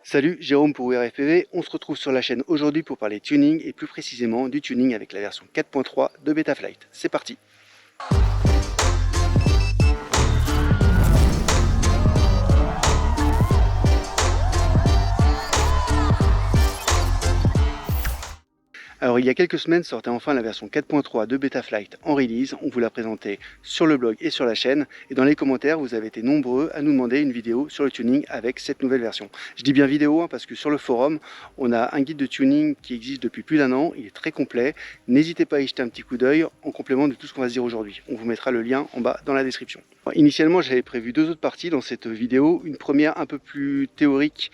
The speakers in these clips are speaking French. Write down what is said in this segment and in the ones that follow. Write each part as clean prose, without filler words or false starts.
Salut, Jérôme pour WRFPV. On se retrouve sur la chaîne aujourd'hui pour parler tuning et plus précisément du tuning avec la version 4.3 de Betaflight. C'est parti! Alors il y a quelques semaines sortait enfin la version 4.3 de Betaflight en release, on vous l'a présenté sur le blog et sur la chaîne, et dans les commentaires vous avez été nombreux à nous demander une vidéo sur le tuning avec cette nouvelle version. Je dis bien vidéo parce que sur le forum on a un guide de tuning qui existe depuis plus d'un an, il est très complet, n'hésitez pas à y jeter un petit coup d'œil en complément de tout ce qu'on va se dire aujourd'hui. On vous mettra le lien en bas dans la description. Alors, initialement j'avais prévu deux autres parties dans cette vidéo, une première un peu plus théorique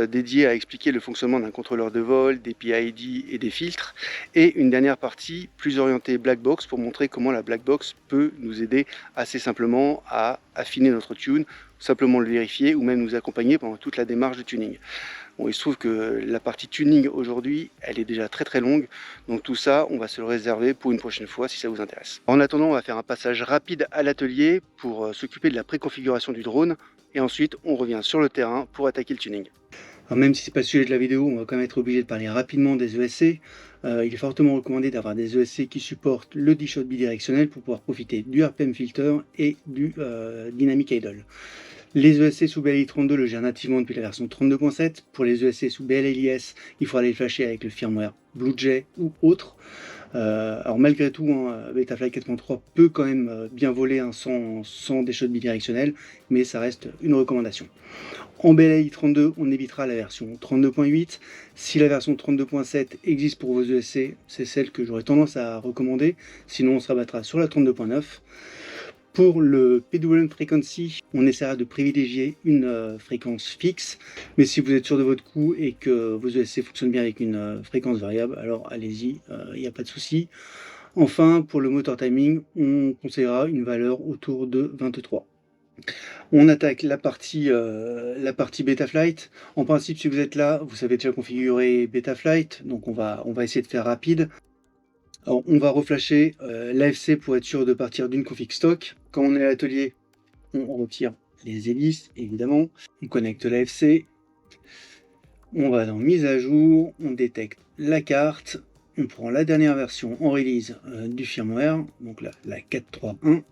dédiée à expliquer le fonctionnement d'un contrôleur de vol, des PID et des filtres, et une dernière partie plus orientée black box pour montrer comment la black box peut nous aider assez simplement à affiner notre tune, simplement le vérifier ou même nous accompagner pendant toute la démarche de tuning. Bon, il se trouve que la partie tuning aujourd'hui, elle est déjà très longue, donc tout ça, on va se le réserver pour une prochaine fois si ça vous intéresse. En attendant, on va faire un passage rapide à l'atelier pour s'occuper de la préconfiguration du drone, et ensuite on revient sur le terrain pour attaquer le tuning. Alors même si ce n'est pas le sujet de la vidéo, on va quand même être obligé de parler rapidement des ESC. Il est fortement recommandé d'avoir des ESC qui supportent le D-Shot bidirectionnel pour pouvoir profiter du RPM filter et du Dynamic Idle. Les ESC sous BLI32 le gèrent nativement depuis la version 32.7. Pour les ESC sous BLLIS, il faudra les flasher avec le firmware BlueJay ou autre. Alors malgré tout, Betaflight 4.3 peut quand même bien voler sans des shots bidirectionnels, mais ça reste une recommandation. En BLI 32, on évitera la version 32.8. Si la version 32.7 existe pour vos ESC, c'est celle que j'aurais tendance à recommander. Sinon, on se rabattra sur la 32.9. Pour le PWM Frequency, on essaiera de privilégier une fréquence fixe. Mais si vous êtes sûr de votre coup et que vos ESC fonctionnent bien avec une fréquence variable, alors allez-y, il n'y a pas de souci. Enfin, pour le motor timing, on conseillera une valeur autour de 23. On attaque la partie Betaflight. En principe, si vous êtes là, vous savez déjà configurer Betaflight, donc on va essayer de faire rapide. Alors, on va reflasher l'AFC pour être sûr de partir d'une config stock. Quand on est à l'atelier, on retire les hélices, évidemment. On connecte l'AFC. On va dans mise à jour, on détecte la carte. On prend la dernière version en release du firmware, donc la 4.3.1.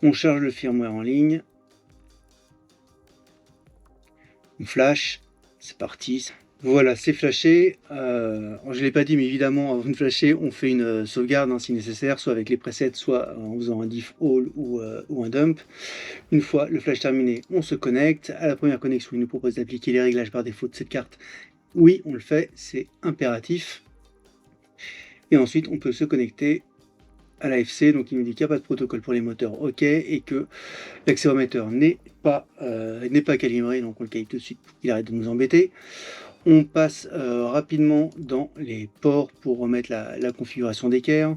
On charge le firmware en ligne. On flash, c'est parti. Voilà, c'est flashé. Je ne l'ai pas dit, mais évidemment, avant de flasher, on fait une sauvegarde si nécessaire, soit avec les presets, soit en faisant un diff all ou un dump. Une fois le flash terminé, on se connecte. À la première connexion, il nous propose d'appliquer les réglages par défaut de cette carte. Oui, on le fait, c'est impératif. Et ensuite, on peut se connecter à l'AFC, donc il nous dit qu'il n'y a pas de protocole pour les moteurs, ok, et que l'accéléromètre n'est pas calibré, donc on le calibre tout de suite pour qu'il arrête de nous embêter. On passe rapidement dans les ports pour remettre la configuration d'équerre.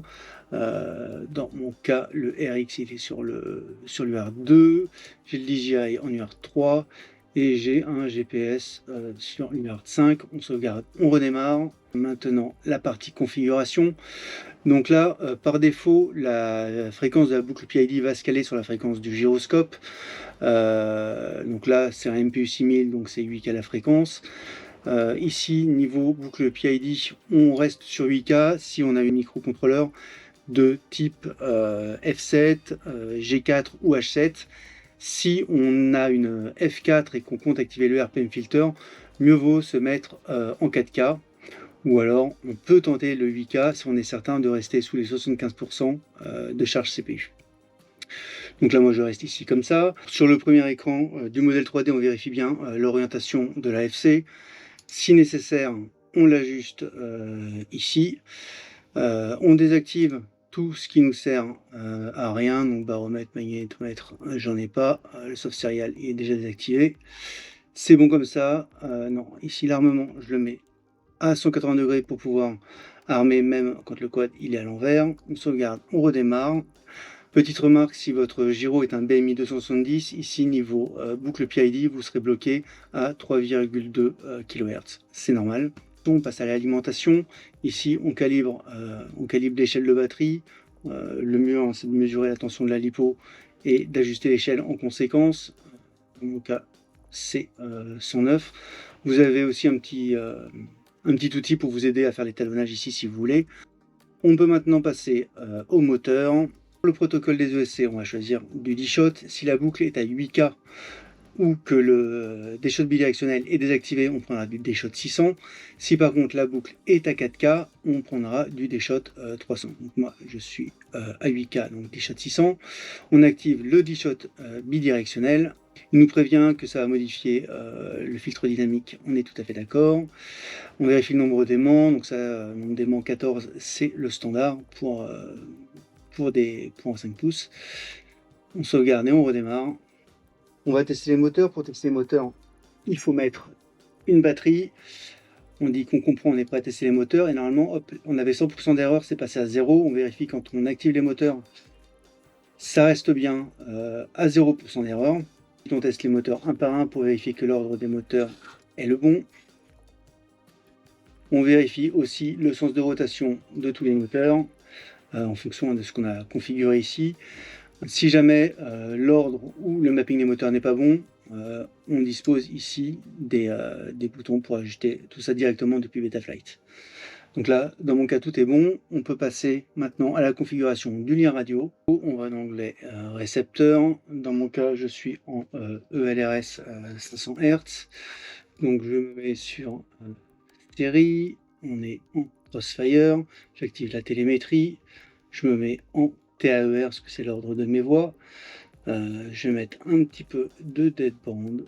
Dans mon cas, le RX il est sur l'UR2, j'ai le DJI en UR3 et j'ai un GPS sur l'UR5. On sauvegarde, on redémarre. Maintenant, la partie configuration. Donc là, par défaut, la fréquence de la boucle PID va se caler sur la fréquence du gyroscope. Donc là, c'est un MPU 6000, donc c'est 8K la fréquence. Ici, niveau boucle PID, on reste sur 8K si on a un microcontrôleur de type F7, G4 ou H7. Si on a une F4 et qu'on compte activer le RPM filter, mieux vaut se mettre en 4K. Ou alors, on peut tenter le 8K si on est certain de rester sous les 75% de charge CPU. Donc là, moi, je reste ici comme ça. Sur le premier écran du modèle 3D, on vérifie bien l'orientation de l'AFC. Si nécessaire, on l'ajuste ici. On désactive tout ce qui nous sert à rien. Donc baromètre, magnétomètre, j'en ai pas. Le soft serial est déjà désactivé. C'est bon comme ça. Non, ici l'armement, je le mets à 180 degrés pour pouvoir armer même quand le quad il est à l'envers. On sauvegarde, on redémarre. Petite remarque, si votre gyro est un BMI 270, ici niveau boucle PID, vous serez bloqué à 3,2 kHz. C'est normal. On passe à l'alimentation. Ici, on calibre l'échelle de batterie. Le mieux, c'est de mesurer la tension de la lipo et d'ajuster l'échelle en conséquence. Dans mon cas, c'est 109. Vous avez aussi un petit outil pour vous aider à faire l'étalonnage ici si vous voulez. On peut maintenant passer au moteur. Pour le protocole des ESC, on va choisir du D-Shot. Si la boucle est à 8K ou que le D-Shot bidirectionnel est désactivé, on prendra du D-Shot 600. Si par contre la boucle est à 4K, on prendra du D-Shot 300. Donc moi je suis à 8K, donc D-Shot 600. On active le D-Shot bidirectionnel. Il nous prévient que ça va modifier le filtre dynamique, on est tout à fait d'accord. On vérifie le nombre d'aimants, donc ça, le nombre d'aimants 14, c'est le standard pour en 5 pouces. On sauvegarde et on redémarre. On va tester les moteurs. Pour tester les moteurs, il faut mettre une batterie. On dit qu'on comprend, on est prêt à tester les moteurs, et normalement, hop, on avait 100% d'erreur, c'est passé à 0. On vérifie quand on active les moteurs, ça reste bien à 0% d'erreur. On teste les moteurs un par un pour vérifier que l'ordre des moteurs est le bon. On vérifie aussi le sens de rotation de tous les moteurs en fonction de ce qu'on a configuré ici. Si jamais l'ordre ou le mapping des moteurs n'est pas bon, on dispose ici des boutons pour ajuster tout ça directement depuis Betaflight. Donc là, dans mon cas, tout est bon. On peut passer maintenant à la configuration du lien radio. On va dans l'onglet récepteur. Dans mon cas, je suis en ELRS 500 Hz. Donc je me mets sur série. On est en Crossfire. J'active la télémétrie. Je me mets en TAER, parce que c'est l'ordre de mes voix. Je vais mettre un petit peu de deadband.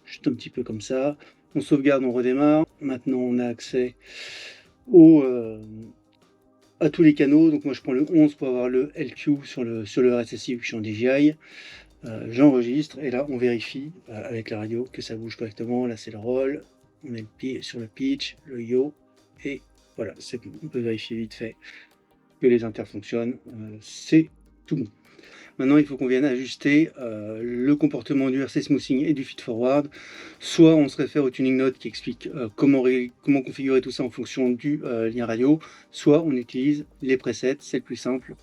Juste un petit peu comme ça. On sauvegarde, on redémarre. Maintenant, on a accès à tous les canaux. Donc moi, je prends le 11 pour avoir le LQ sur le RSSI, vu que je suis en DJI. J'enregistre et là, on vérifie avec la radio que ça bouge correctement. Là, c'est le roll. On met le pied sur le pitch, le yo. Et voilà, c'est bon. On peut vérifier vite fait que les inters fonctionnent. C'est tout bon. Maintenant, il faut qu'on vienne ajuster le comportement du RC Smoothing et du Feed Forward. Soit on se réfère au tuning note qui explique comment configurer tout ça en fonction du lien radio, soit on utilise les presets, c'est le plus simple.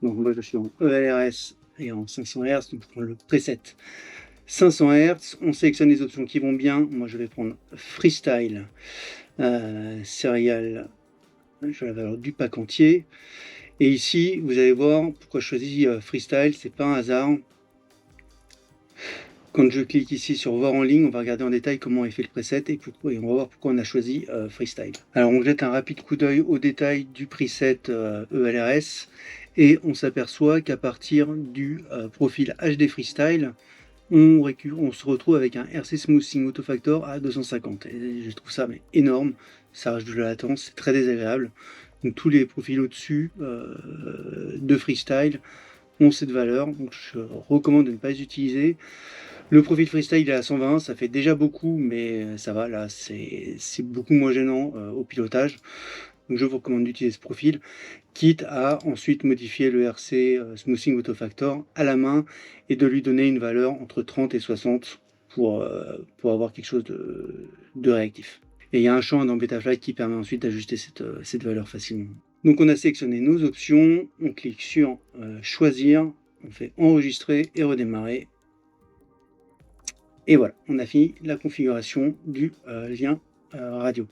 Donc moi je suis en ELRS et en 500 Hz, donc je prends le preset 500 Hz, on sélectionne les options qui vont bien. Moi je vais prendre Freestyle, Serial, je vais la valeur du pack entier. Et ici, vous allez voir pourquoi je choisis Freestyle, c'est pas un hasard. Quand je clique ici sur voir en ligne, on va regarder en détail comment est fait le preset et on va voir pourquoi on a choisi Freestyle. Alors on jette un rapide coup d'œil au détail du preset ELRS et on s'aperçoit qu'à partir du profil HD Freestyle, on se retrouve avec un RC Smoothing Autofactor à 250. Et je trouve ça énorme, ça rajoute de la latence, c'est très désagréable. Donc tous les profils au-dessus de Freestyle ont cette valeur, donc je recommande de ne pas les utiliser. Le profil Freestyle est à 120, ça fait déjà beaucoup, mais ça va, là c'est beaucoup moins gênant au pilotage. Donc je vous recommande d'utiliser ce profil, quitte à ensuite modifier le RC Smoothing Autofactor à la main et de lui donner une valeur entre 30 et 60 pour avoir quelque chose de réactif. Et il y a un champ dans Betaflight qui permet ensuite d'ajuster cette valeur facilement. Donc on a sélectionné nos options, on clique sur choisir, on fait enregistrer et redémarrer. Et voilà, on a fini la configuration du lien radio.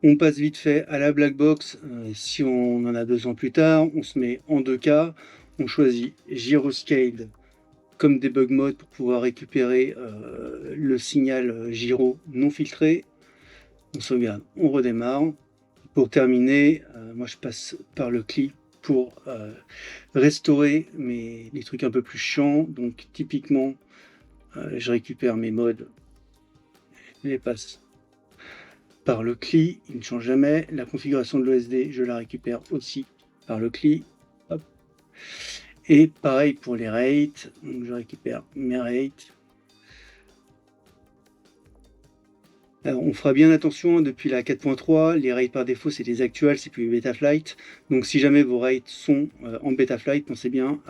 On passe vite fait à la black box. Si on en a besoin plus tard, on se met en 2K, on choisit Gyroscale comme debug mode pour pouvoir récupérer le signal gyro non filtré. On sauvegarde, on redémarre. Pour terminer, moi je passe par le CLI pour restaurer les trucs un peu plus chiants. Donc typiquement, je récupère mes modes, je les passe par le CLI, il ne change jamais. La configuration de l'OSD, je la récupère aussi par le CLI. Hop. Et pareil pour les rates, donc je récupère mes rates. Alors, on fera bien attention, depuis la 4.3, les rates par défaut c'est les actuels, c'est plus Betaflight. Donc si jamais vos rates sont en Betaflight, pensez bien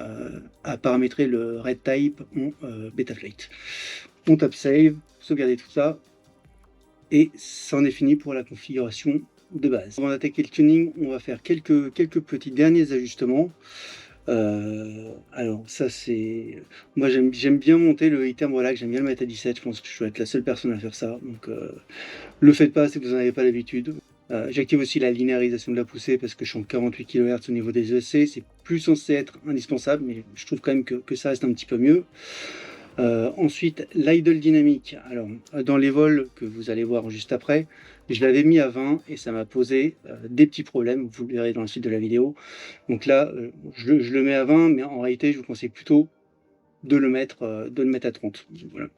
à paramétrer le rate type en Betaflight. On tape save, sauvegarder tout ça, et ça en est fini pour la configuration de base. Avant d'attaquer le tuning, on va faire quelques petits derniers ajustements. Alors ça c'est... Moi j'aime bien monter le iTerm Relax, j'aime bien le mettre à 17, je pense que je dois être la seule personne à faire ça. Donc le faites pas si vous n'en avez pas l'habitude. J'active aussi la linéarisation de la poussée parce que je suis en 48 kHz au niveau des ESC. C'est plus censé être indispensable, mais je trouve quand même que ça reste un petit peu mieux. Ensuite, l'idle dynamique. Alors, dans les vols que vous allez voir juste après, je l'avais mis à 20 et ça m'a posé des petits problèmes, vous le verrez dans la suite de la vidéo. Donc là, je le mets à 20, mais en réalité, je vous conseille plutôt de le mettre à 30. Voilà.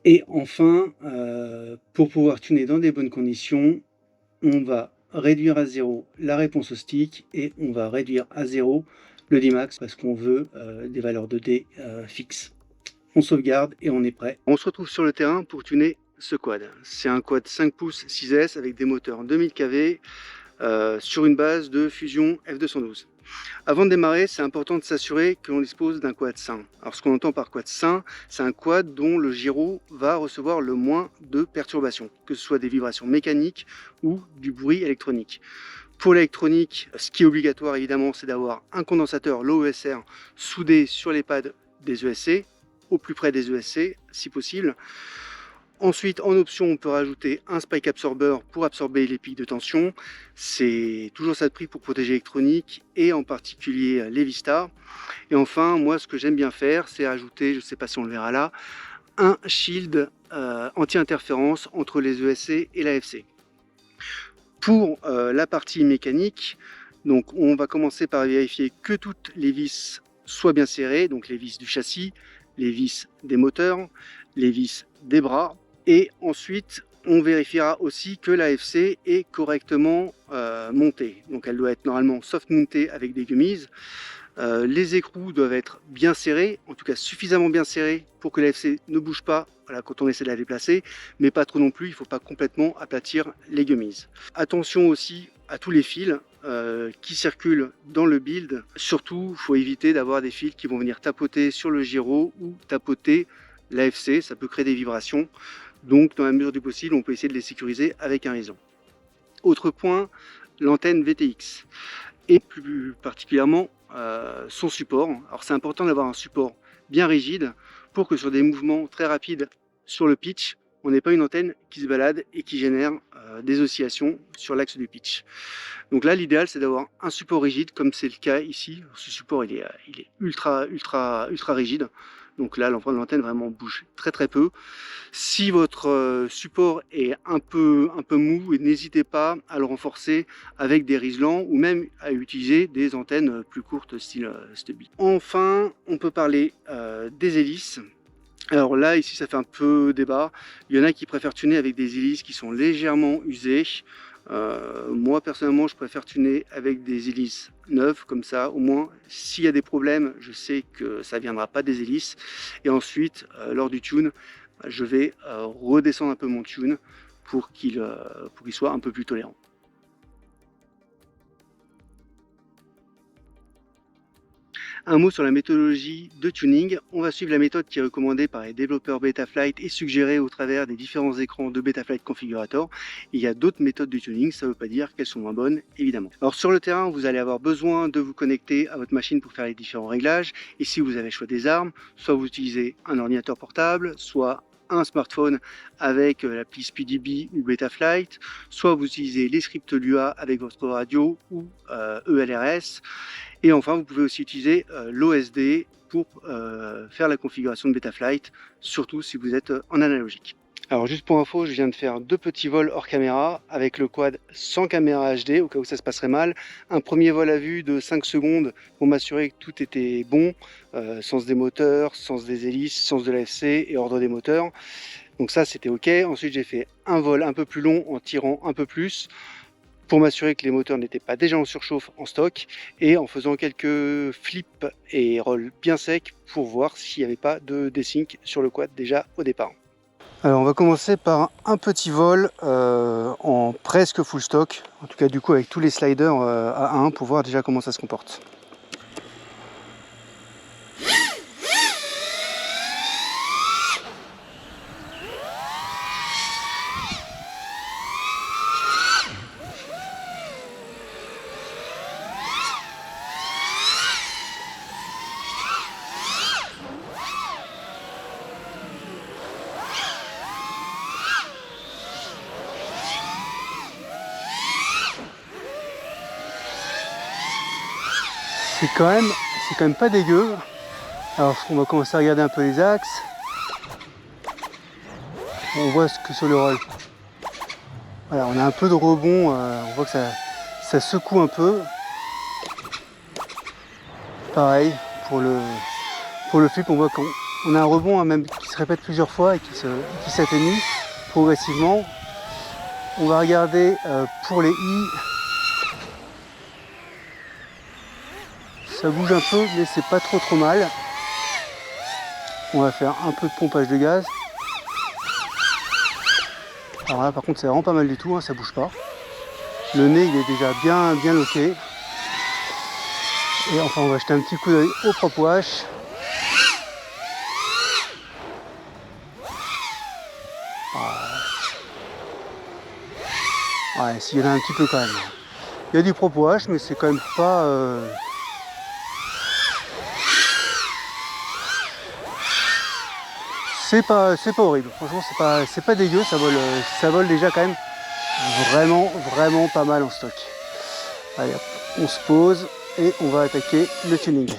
Et enfin, pour pouvoir tuner dans des bonnes conditions, on va réduire à 0 la réponse au stick et on va réduire à 0 le Dmax parce qu'on veut des valeurs de D fixes. On sauvegarde et on est prêt. On se retrouve sur le terrain pour tuner ce quad. C'est un quad 5 pouces 6S avec des moteurs 2000 kV sur une base de Fusion F212. Avant de démarrer, c'est important de s'assurer que l'on dispose d'un quad sain. Alors ce qu'on entend par quad sain, c'est un quad dont le gyro va recevoir le moins de perturbations, que ce soit des vibrations mécaniques ou du bruit électronique. Pour l'électronique, ce qui est obligatoire évidemment, c'est d'avoir un condensateur low ESR soudé sur les pads des ESC, au plus près des ESC si possible. Ensuite, en option, on peut rajouter un spike absorber pour absorber les pics de tension. C'est toujours ça de prix pour protéger l'électronique et en particulier les Vista. Et enfin, moi, ce que j'aime bien faire, c'est ajouter, je ne sais pas si on le verra là, un shield anti-interférence entre les ESC et l'AFC. Pour la partie mécanique, donc on va commencer par vérifier que toutes les vis soient bien serrées, donc les vis du châssis, les vis des moteurs, les vis des bras. Et ensuite, on vérifiera aussi que l'AFC est correctement montée. Donc elle doit être normalement soft montée avec des gummies. Les écrous doivent être bien serrés, en tout cas suffisamment bien serrés pour que l'AFC ne bouge pas quand on essaie de la déplacer, mais pas trop non plus, il ne faut pas complètement aplatir les gummies. Attention aussi à tous les fils qui circulent dans le build. Surtout, il faut éviter d'avoir des fils qui vont venir tapoter sur le gyro ou tapoter l'AFC, ça peut créer des vibrations. Donc dans la mesure du possible, on peut essayer de les sécuriser avec un réseau. Autre point, l'antenne VTX et plus particulièrement son support. Alors c'est important d'avoir un support bien rigide pour que sur des mouvements très rapides sur le pitch, on n'ait pas une antenne qui se balade et qui génère des oscillations sur l'axe du pitch. Donc là, l'idéal, c'est d'avoir un support rigide, comme c'est le cas ici. Ce support, il est ultra rigide. Donc là, l'antenne vraiment bouge très peu. Si votre support est un peu mou, n'hésitez pas à le renforcer avec des riselants ou même à utiliser des antennes plus courtes style Stubby. Enfin, on peut parler des hélices. Alors là, ici, ça fait un peu débat. Il y en a qui préfèrent tuner avec des hélices qui sont légèrement usées. Moi, personnellement, je préfère tuner avec des hélices neuves, comme ça, au moins, s'il y a des problèmes, je sais que ça ne viendra pas des hélices. Et ensuite, lors du tune, je vais redescendre un peu mon tune pour qu'il soit un peu plus tolérant. Un mot sur la méthodologie de tuning. On va suivre la méthode qui est recommandée par les développeurs Betaflight et suggérée au travers des différents écrans de Betaflight Configurator. Il y a d'autres méthodes de tuning, ça ne veut pas dire qu'elles sont moins bonnes, évidemment. Alors sur le terrain, vous allez avoir besoin de vous connecter à votre machine pour faire les différents réglages. Ici, vous avez le choix des armes. Soit vous utilisez un ordinateur portable, soit un smartphone avec l'appli SpeedyBee ou Betaflight, soit vous utilisez les scripts Lua avec votre radio ou ELRS. Et enfin, vous pouvez aussi utiliser l'OSD pour faire la configuration de Betaflight, surtout si vous êtes en analogique. Alors juste pour info, je viens de faire 2 petits vols hors caméra avec le quad sans caméra HD, au cas où ça se passerait mal. Un premier vol à vue de 5 secondes pour m'assurer que tout était bon, sens des moteurs, sens des hélices, sens de l'AFC et ordre des moteurs. Donc ça, c'était OK. Ensuite, j'ai fait un vol un peu plus long en tirant un peu plus, pour m'assurer que les moteurs n'étaient pas déjà en surchauffe en stock et en faisant quelques flips et rolls bien secs pour voir s'il n'y avait pas de desync sur le quad déjà au départ. Alors on va commencer par un petit vol en presque full stock, en tout cas du coup avec tous les sliders à 1 pour voir déjà comment ça se comporte. c'est quand même pas dégueu. Alors on va commencer à regarder un peu les axes. On voit ce que sur le roll. Voilà, on a un peu de rebond, on voit que ça secoue un peu. Pareil pour le flip, on voit qu'on a un rebond hein, même qui se répète plusieurs fois et qui s'atténue progressivement. On va regarder pour les i. Ça bouge un peu, mais c'est pas trop mal. On va faire un peu de pompage de gaz. Alors là, par contre, c'est vraiment pas mal du tout, hein, ça bouge pas. Le nez, il est déjà bien loqué. Et enfin, on va jeter un petit coup d'œil au prop wash. Ouais, s'il y en a un petit peu quand même. Il y a du prop wash, mais c'est quand même pas... C'est pas horrible. Franchement, c'est pas dégueu. Ça vole déjà quand même vraiment pas mal en stock. Allez, hop, on se pose et on va attaquer le tuning.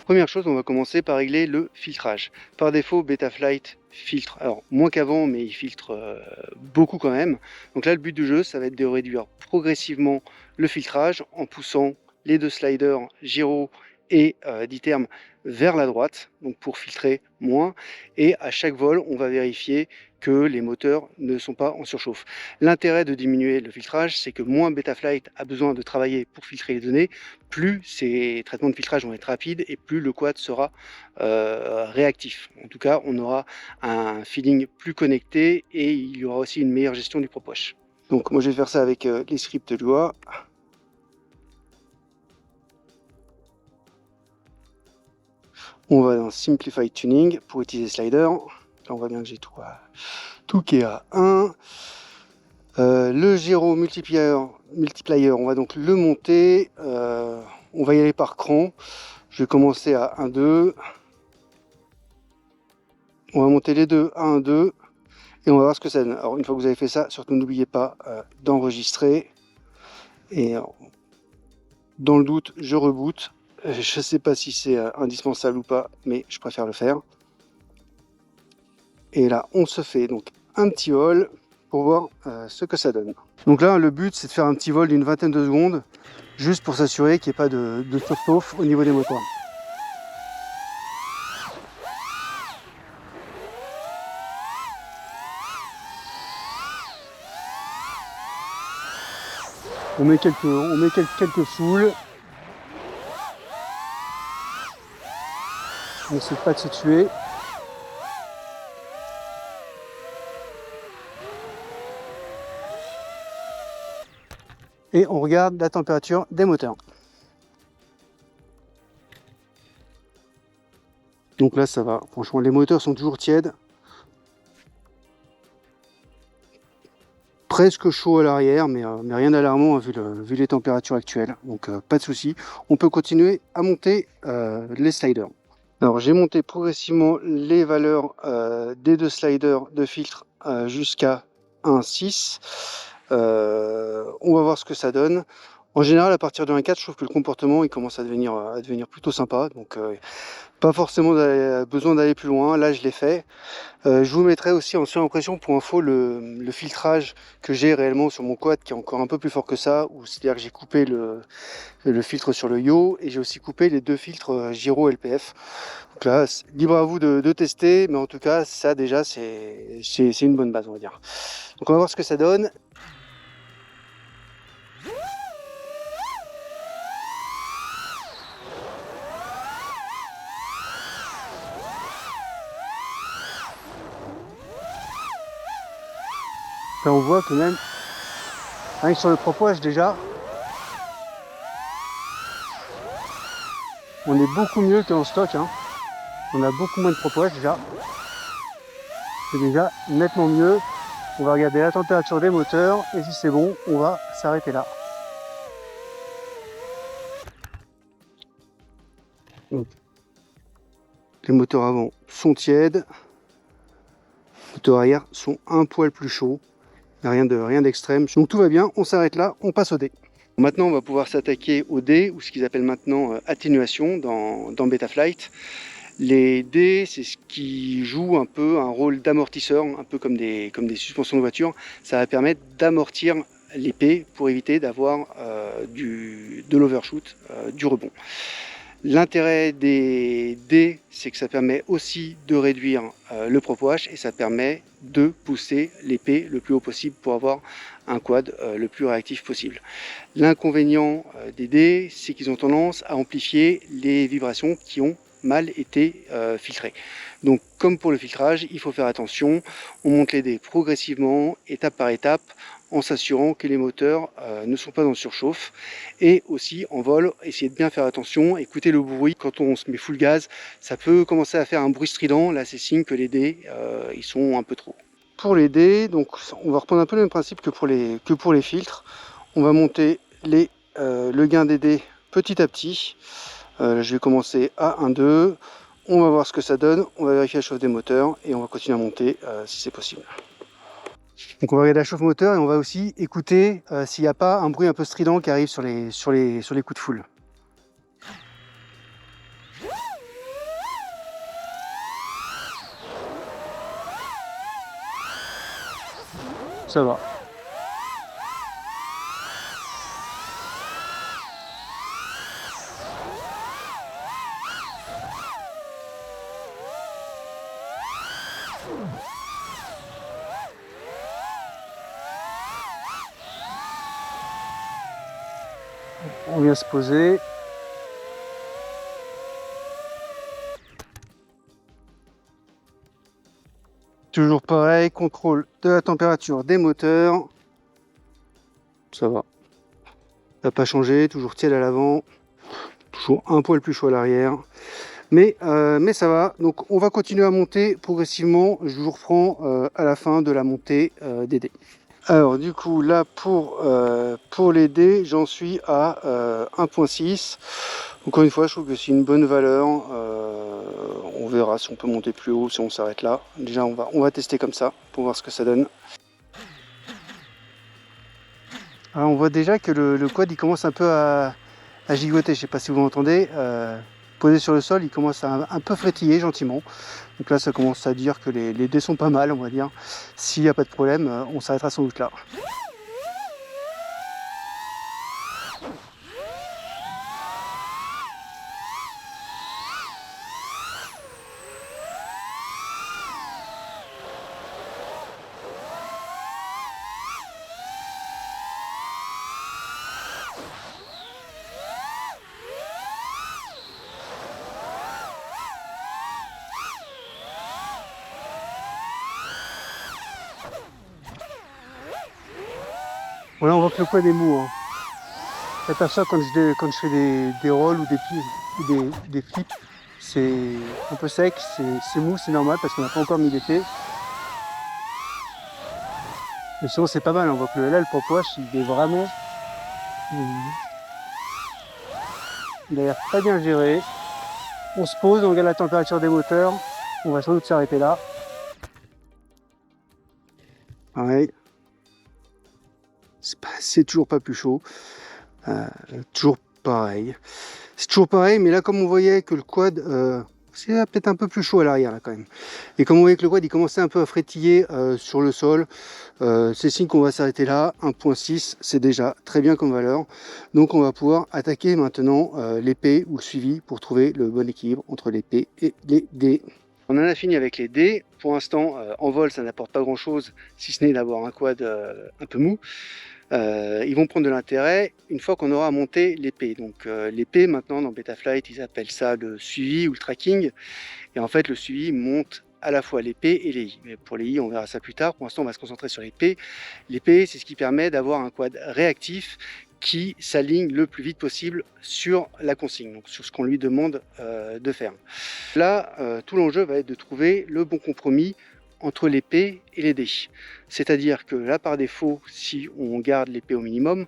Première chose, on va commencer par régler le filtrage. Par défaut, Betaflight filtre, alors moins qu'avant, mais il filtre beaucoup quand même. Donc là, le but du jeu, ça va être de réduire progressivement le filtrage en poussant les deux sliders gyro et d'iterm vers la droite, donc pour filtrer moins. Et à chaque vol, on va vérifier que les moteurs ne sont pas en surchauffe. L'intérêt de diminuer le filtrage, c'est que moins Betaflight a besoin de travailler pour filtrer les données, plus ces traitements de filtrage vont être rapides et plus le quad sera réactif. En tout cas, on aura un feeling plus connecté et il y aura aussi une meilleure gestion du prop wash. Donc moi je vais faire ça avec les scripts Lua. On va dans Simplified Tuning pour utiliser Slider. Là on voit bien que j'ai tout qui est à 1. Le gyro multiplier, on va donc le monter. On va y aller par cran. Je vais commencer à 1, 2. On va monter les deux à 1, 2. Et on va voir ce que ça donne. Alors une fois que vous avez fait ça, surtout n'oubliez pas d'enregistrer. Et dans le doute, je reboot. Je ne sais pas si c'est indispensable ou pas, mais je préfère le faire. Et là, on se fait donc un petit vol pour voir ce que ça donne. Donc là, le but, c'est de faire un petit vol d'une vingtaine de secondes, juste pour s'assurer qu'il n'y ait pas de surchauffe au niveau des moteurs. On met quelques foules. On n'essaie pas de se tuer. Et on regarde la température des moteurs. Donc là ça va, franchement les moteurs sont toujours tièdes. Presque chaud à l'arrière, mais rien d'alarmant vu les températures actuelles. Donc pas de souci. On peut continuer à monter les sliders. Alors j'ai monté progressivement les valeurs des deux sliders de filtre jusqu'à 1,6. On va voir ce que ça donne. En général, à partir de 1,4, je trouve que le comportement il commence à devenir plutôt sympa. Donc pas forcément besoin d'aller plus loin. Là, je l'ai fait. Je vous mettrai aussi en surimpression pour info le filtrage que j'ai réellement sur mon quad qui est encore un peu plus fort que ça. C'est-à-dire que j'ai coupé le filtre sur le yo et j'ai aussi coupé les deux filtres gyro LPF. Donc là, libre à vous de tester, mais en tout cas, ça déjà, c'est une bonne base, on va dire. Donc on va voir ce que ça donne. Là, on voit que même, rien que sur le prop wash déjà, on est beaucoup mieux qu'en stock. Hein. On a beaucoup moins de prop wash déjà. C'est déjà nettement mieux. On va regarder la température des moteurs et si c'est bon, on va s'arrêter là. Donc, les moteurs avant sont tièdes. Les moteurs arrière sont un poil plus chauds. Rien d'extrême. Donc tout va bien, on s'arrête là, on passe au dé. Maintenant, on va pouvoir s'attaquer aux dés, ou ce qu'ils appellent maintenant atténuation dans Betaflight. Les dés, c'est ce qui joue un peu un rôle d'amortisseur, un peu comme des suspensions de voiture. Ça va permettre d'amortir l'épée pour éviter d'avoir de l'overshoot, du rebond. L'intérêt des dés, c'est que ça permet aussi de réduire le propoche et ça permet de pousser l'épée le plus haut possible pour avoir un quad le plus réactif possible. L'inconvénient des dés, c'est qu'ils ont tendance à amplifier les vibrations qui ont mal été filtrées. Donc comme pour le filtrage, il faut faire attention, on monte les dés progressivement, étape par étape, en s'assurant que les moteurs ne sont pas en surchauffe. Et aussi en vol, essayez de bien faire attention, écoutez le bruit quand on se met full gaz, ça peut commencer à faire un bruit strident, là c'est signe que les dés ils sont un peu trop. Pour les dés, donc on va reprendre un peu le même principe que pour les filtres. On va monter le gain des dés petit à petit. Je vais commencer à 1, 2. On va voir ce que ça donne. On va vérifier la chauffe des moteurs et on va continuer à monter si c'est possible. Donc on va regarder la chauffe moteur et on va aussi écouter s'il n'y a pas un bruit un peu strident qui arrive sur les coups de foule. Ça va. On vient se poser. Toujours pareil, contrôle de la température des moteurs. Ça va. Ça n'a pas changé, toujours tiède à l'avant. Toujours un poil plus chaud à l'arrière. Mais ça va. Donc on va continuer à monter progressivement. Je vous reprends à la fin de la montée des dés. Alors du coup là pour les dés, j'en suis à 1.6. Encore une fois, je trouve que c'est une bonne valeur. On verra si on peut monter plus haut, si on s'arrête là. Déjà on va tester comme ça pour voir ce que ça donne. Alors, on voit déjà que le quad il commence un peu à gigoter. Je sais pas si vous m'entendez. Posé sur le sol, il commence à un peu frétiller gentiment. Donc là ça commence à dire que les dés sont pas mal, on va dire. S'il n'y a pas de problème, on s'arrêtera sans doute là. Voilà, on voit que le quad est mou. Hein. Faites ça quand je fais des rolls ou des flips. C'est un peu sec, c'est mou, c'est normal parce qu'on n'a pas encore mis l'été. Mais sinon c'est pas mal, on voit que là le pop-wash il est vraiment... Il a l'air très bien géré. On se pose, on regarde la température des moteurs. On va sans doute s'arrêter là. Pareil. C'est toujours pas plus chaud. Toujours pareil. C'est toujours pareil, mais là comme on voyait que le quad... c'est peut-être un peu plus chaud à l'arrière là quand même. Et comme on voyait que le quad il commençait un peu à frétiller sur le sol, c'est signe qu'on va s'arrêter là. 1.6 c'est déjà très bien comme valeur. Donc on va pouvoir attaquer maintenant l'épée ou le suivi pour trouver le bon équilibre entre l'épée et les dés. On en a fini avec les dés. Pour l'instant en vol ça n'apporte pas grand chose si ce n'est d'avoir un quad un peu mou. Ils vont prendre de l'intérêt une fois qu'on aura monté l'épée. Donc l'épée maintenant dans Betaflight ils appellent ça le suivi ou le tracking. Et en fait le suivi monte à la fois l'épée et les i. Mais pour les i on verra ça plus tard. Pour l'instant on va se concentrer sur l'épée. L'épée c'est ce qui permet d'avoir un quad réactif qui s'aligne le plus vite possible sur la consigne, donc sur ce qu'on lui demande de faire. Là tout l'enjeu va être de trouver le bon compromis entre l'épée et les dés. C'est-à-dire que là, par défaut, si on garde l'épée au minimum,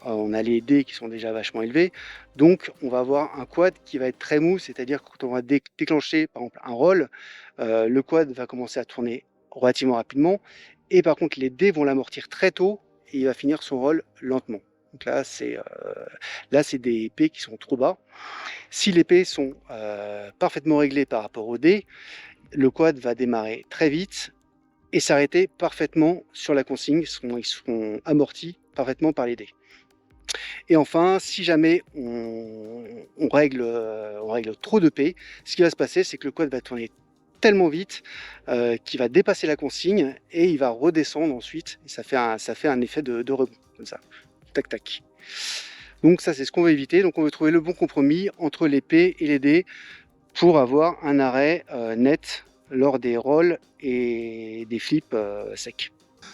on a les dés qui sont déjà vachement élevés, donc on va avoir un quad qui va être très mou, c'est-à-dire que quand on va déclencher par exemple un roll, le quad va commencer à tourner relativement rapidement, et par contre les dés vont l'amortir très tôt, et il va finir son roll lentement. Donc là, c'est des P qui sont trop bas. Si les P sont parfaitement réglés par rapport au D, le quad va démarrer très vite et s'arrêter parfaitement sur la consigne. Ils seront amortis parfaitement par les dés. Et enfin, si jamais on règle trop de P, ce qui va se passer, c'est que le quad va tourner tellement vite qu'il va dépasser la consigne et il va redescendre ensuite. Et ça fait un effet de rebond, comme ça. Tac, tac. Donc ça, c'est ce qu'on veut éviter. Donc on veut trouver le bon compromis entre les P et les D pour avoir un arrêt net lors des rolls et des flips secs.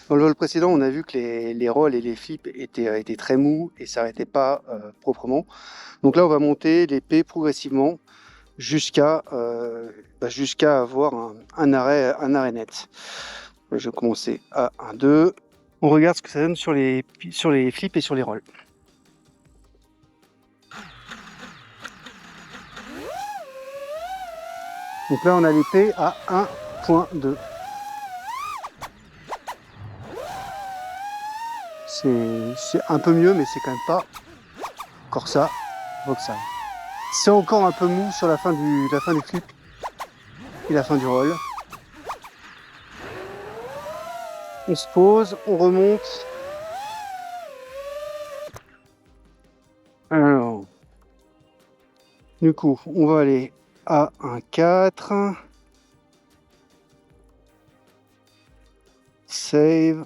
Dans le vol précédent, on a vu que les rolls et les flips étaient très mous et s'arrêtaient pas proprement. Donc là, on va monter les P progressivement jusqu'à avoir un arrêt net. Je vais commencer à 1, 2. On regarde ce que ça donne sur les flips et sur les rolls. Donc là, on a les P à 1.2. C'est un peu mieux, mais c'est quand même pas encore ça. Vauxhall. C'est encore un peu mou sur la fin du flip et la fin du roll. On se pose, on remonte. Alors, du coup, on va aller à 1.4. Save.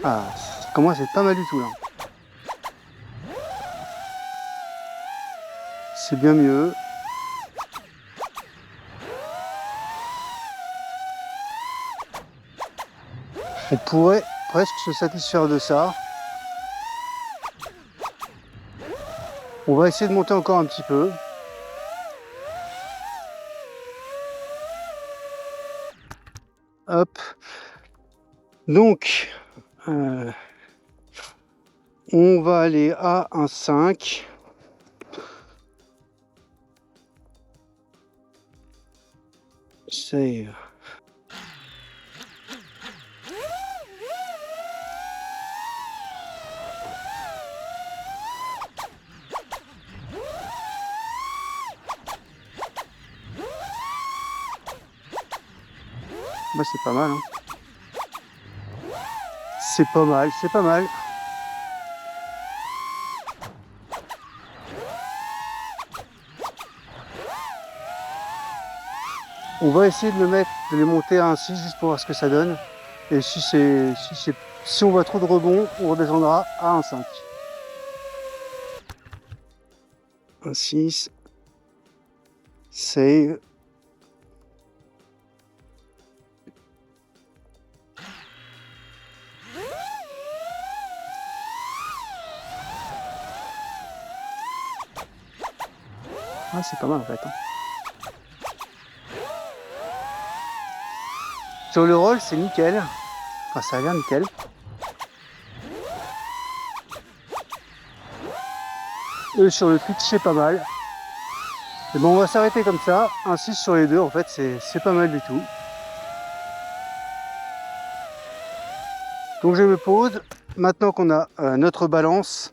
Ah, ça commence à être pas mal du tout là. C'est bien mieux. On pourrait presque se satisfaire de ça. On va essayer de monter encore un petit peu. Hop. Donc, on va aller à 1.5. Save. Bah, c'est pas mal, hein. C'est pas mal, c'est pas mal. On va essayer de les monter à 1.6 juste pour voir ce que ça donne. Et si on voit trop de rebond, on redescendra à 1.5. 1.6. Save. Ah, c'est pas mal en fait, hein. Sur le roll, c'est nickel. Enfin, ça a l'air nickel. Et sur le pitch, c'est pas mal. Et bon, on va s'arrêter comme ça. 1.6 sur les deux, en fait, c'est pas mal du tout. Donc je me pose. Maintenant qu'on a notre balance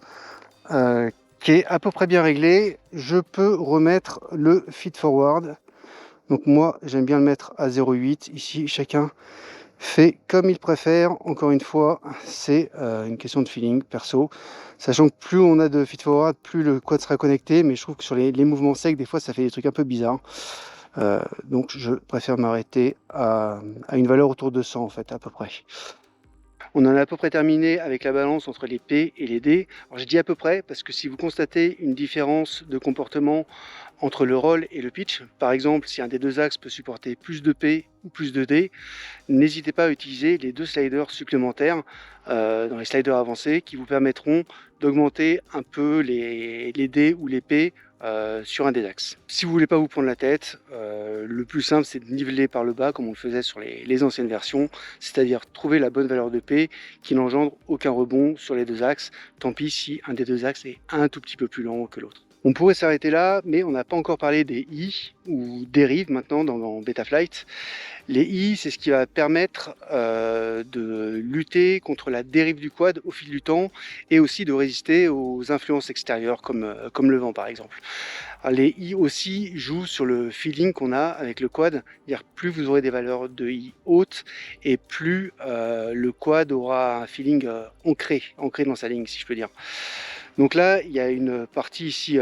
qui est à peu près bien réglée, je peux remettre le feed forward. Donc moi, j'aime bien le mettre à 0.8. Ici, chacun fait comme il préfère. Encore une fois, c'est une question de feeling perso. Sachant que plus on a de feed forward, plus le quad sera connecté. Mais je trouve que sur les mouvements secs, des fois, ça fait des trucs un peu bizarres. Donc je préfère m'arrêter à une valeur autour de 100 en fait, à peu près. On en a à peu près terminé avec la balance entre les P et les D. Alors j'ai dit à peu près parce que si vous constatez une différence de comportement entre le roll et le pitch, par exemple si un des deux axes peut supporter plus de P ou plus de D, n'hésitez pas à utiliser les deux sliders supplémentaires dans les sliders avancés qui vous permettront d'augmenter un peu les D ou les P sur un des axes. Si vous voulez pas vous prendre la tête, le plus simple c'est de niveler par le bas comme on le faisait sur les anciennes versions, c'est-à-dire trouver la bonne valeur de P qui n'engendre aucun rebond sur les deux axes, tant pis si un des deux axes est un tout petit peu plus lent que l'autre. On pourrait s'arrêter là, mais on n'a pas encore parlé des I ou dérives maintenant dans Betaflight. Les I, c'est ce qui va permettre de lutter contre la dérive du quad au fil du temps et aussi de résister aux influences extérieures comme le vent par exemple. Alors, les I aussi jouent sur le feeling qu'on a avec le quad, c'est-à-dire plus vous aurez des valeurs de I hautes et plus le quad aura un feeling ancré dans sa ligne si je peux dire. Donc là, il y a une partie ici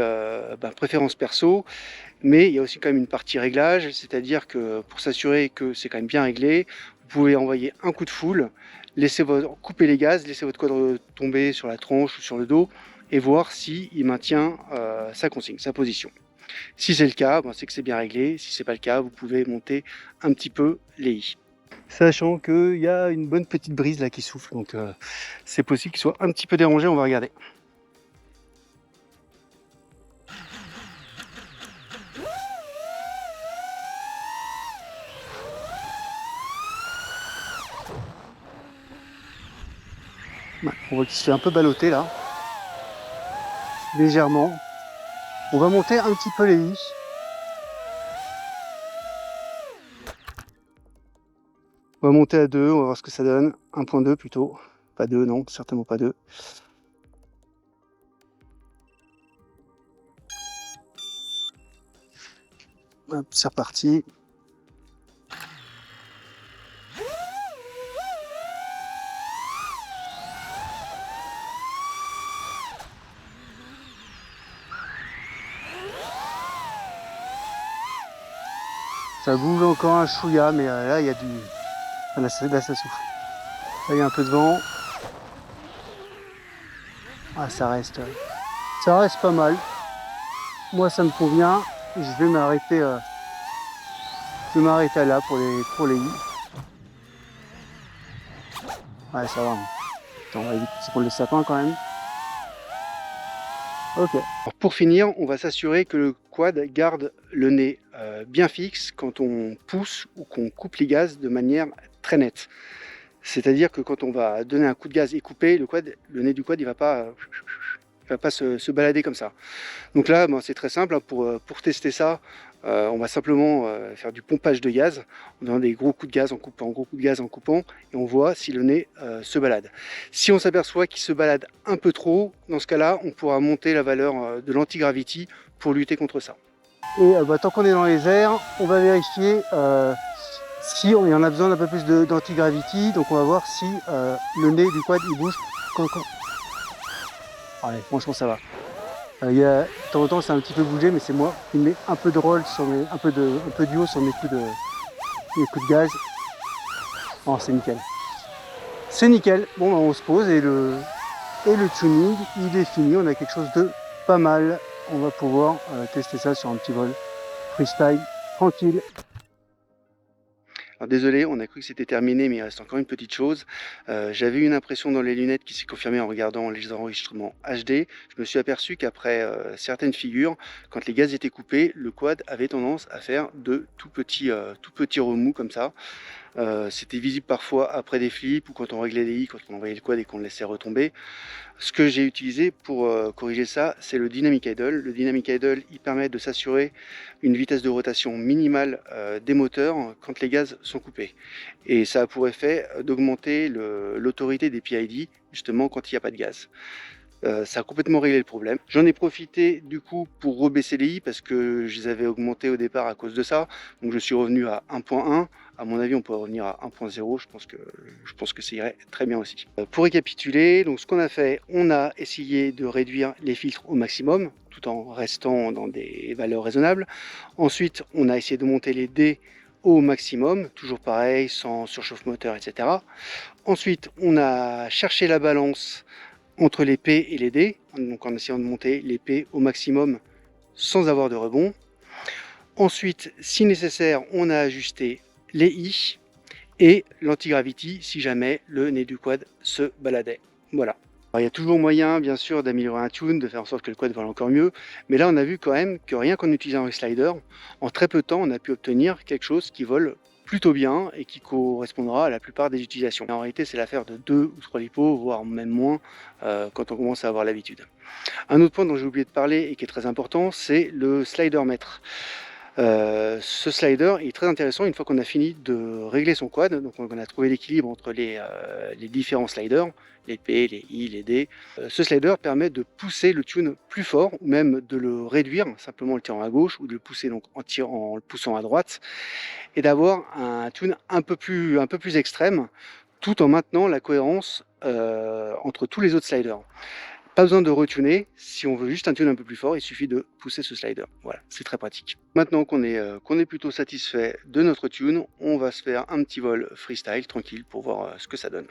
préférence perso, mais il y a aussi quand même une partie réglage, c'est-à-dire que pour s'assurer que c'est quand même bien réglé, vous pouvez envoyer un coup de full, couper les gaz, laisser votre quad tomber sur la tronche ou sur le dos et voir s'il maintient sa consigne, sa position. Si c'est le cas, c'est que c'est bien réglé. Si c'est pas le cas, vous pouvez monter un petit peu les I. Sachant qu'il y a une bonne petite brise là qui souffle, donc c'est possible qu'il soit un petit peu dérangé, on va regarder. On voit qu'il se fait un peu balloter là, légèrement. On va monter un petit peu les I. On va monter à 2, on va voir ce que ça donne. 1.2 plutôt. Pas 2, non, certainement pas 2. Hop, c'est reparti. Ça bouge encore un chouïa, mais là il y a du... Là ça souffle. Là il y a un peu de vent. Ah ça reste pas mal. Moi ça me convient. Je vais m'arrêter là pour les I. Ouais ça va. Attends, on va éviter de prendre le sapin quand même. Ok. Alors pour finir, on va s'assurer que le quad garde le nez bien fixe quand on pousse ou qu'on coupe les gaz de manière très nette. C'est-à-dire que quand on va donner un coup de gaz et couper, le nez du quad il va pas se balader comme ça. Donc là, c'est très simple. Pour tester ça, on va simplement faire du pompage de gaz. On donne des gros coups de gaz en coupant, et on voit si le nez se balade. Si on s'aperçoit qu'il se balade un peu trop, dans ce cas-là, on pourra monter la valeur de l'anti-gravity pour lutter contre ça. Et tant qu'on est dans les airs, on va vérifier si on en a besoin d'un peu plus d'anti-gravity. Donc on va voir si le nez du quad il bouge. Allez, franchement ça va. De temps en temps c'est un petit peu bougé, mais c'est moi qui mets un peu de roll sur un peu de haut sur mes coups de gaz. Oh c'est nickel. C'est nickel. Bon on se pose et le tuning il est fini. On a quelque chose de pas mal. On va pouvoir tester ça sur un petit vol freestyle tranquille. Alors désolé, on a cru que c'était terminé, mais il reste encore une petite chose. J'avais une impression dans les lunettes qui s'est confirmée en regardant les enregistrements HD. Je me suis aperçu qu'après certaines figures, quand les gaz étaient coupés, le quad avait tendance à faire de tout petits remous comme ça. C'était visible parfois après des flips ou quand on réglait les I, quand on envoyait le quad et qu'on le laissait retomber. Ce que j'ai utilisé pour corriger ça, c'est le Dynamic Idle. Le Dynamic Idle, il permet de s'assurer une vitesse de rotation minimale des moteurs quand les gaz sont coupés. Et ça a pour effet d'augmenter l'autorité des PID, justement quand il n'y a pas de gaz. Ça a complètement réglé le problème. J'en ai profité du coup pour rebaisser les I parce que je les avais augmentés au départ à cause de ça. Donc je suis revenu à 1.1. À mon avis, on peut revenir à 1.0. Je pense que ça irait très bien aussi. Pour récapituler, donc ce qu'on a fait, on a essayé de réduire les filtres au maximum tout en restant dans des valeurs raisonnables. Ensuite, on a essayé de monter les D au maximum, toujours pareil, sans surchauffe moteur, etc. Ensuite, on a cherché la balance entre les P et les D, donc en essayant de monter les P au maximum sans avoir de rebond. Ensuite, si nécessaire, on a ajusté les I et l'anti-gravity si jamais le nez du quad se baladait. Voilà. Alors, il y a toujours moyen, bien sûr, d'améliorer un tune, de faire en sorte que le quad vole encore mieux. Mais là, on a vu quand même que rien qu'en utilisant un slider, en très peu de temps, on a pu obtenir quelque chose qui vole plutôt bien et qui correspondra à la plupart des utilisations. En réalité, c'est l'affaire de 2 ou 3 lipos, voire même moins, quand on commence à avoir l'habitude. Un autre point dont j'ai oublié de parler et qui est très important, c'est le slider mètre. Ce slider est très intéressant une fois qu'on a fini de régler son quad. Donc on a trouvé l'équilibre entre les différents sliders, les P, les I, les D. Ce slider permet de pousser le tune plus fort ou même de le réduire simplement en le tirant à gauche ou de le pousser donc en le poussant à droite et d'avoir un tune un peu plus extrême tout en maintenant la cohérence entre tous les autres sliders. Pas besoin de retuner, si on veut juste un tune un peu plus fort, il suffit de pousser ce slider. Voilà, c'est très pratique. Maintenant qu'on est plutôt satisfait de notre tune, on va se faire un petit vol freestyle, tranquille, pour voir ce que ça donne.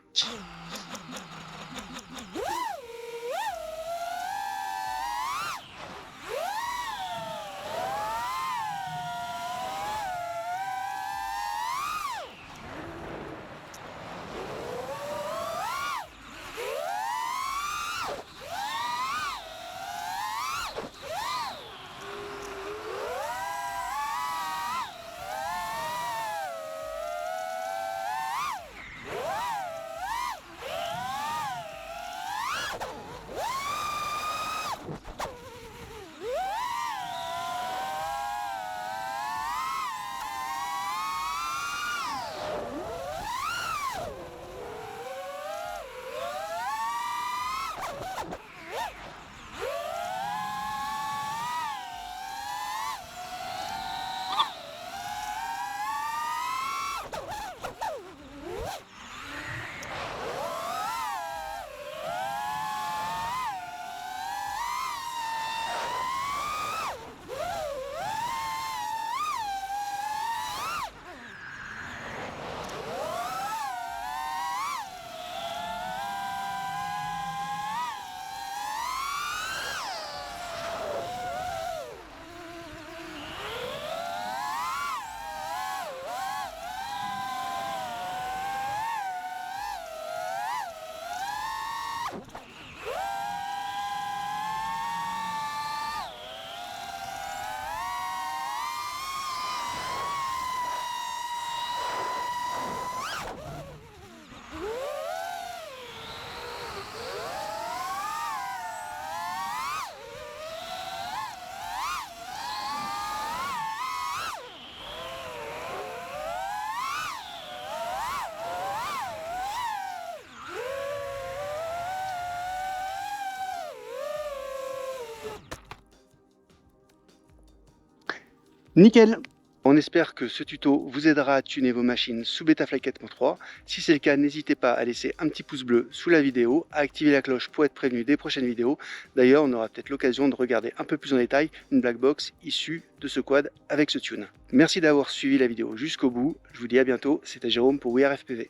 Nickel! On espère que ce tuto vous aidera à tuner vos machines sous Betaflight 4.3. Si c'est le cas, n'hésitez pas à laisser un petit pouce bleu sous la vidéo, à activer la cloche pour être prévenu des prochaines vidéos. D'ailleurs, on aura peut-être l'occasion de regarder un peu plus en détail une black box issue de ce quad avec ce tune. Merci d'avoir suivi la vidéo jusqu'au bout. Je vous dis à bientôt. C'était Jérôme pour WeAreFPV.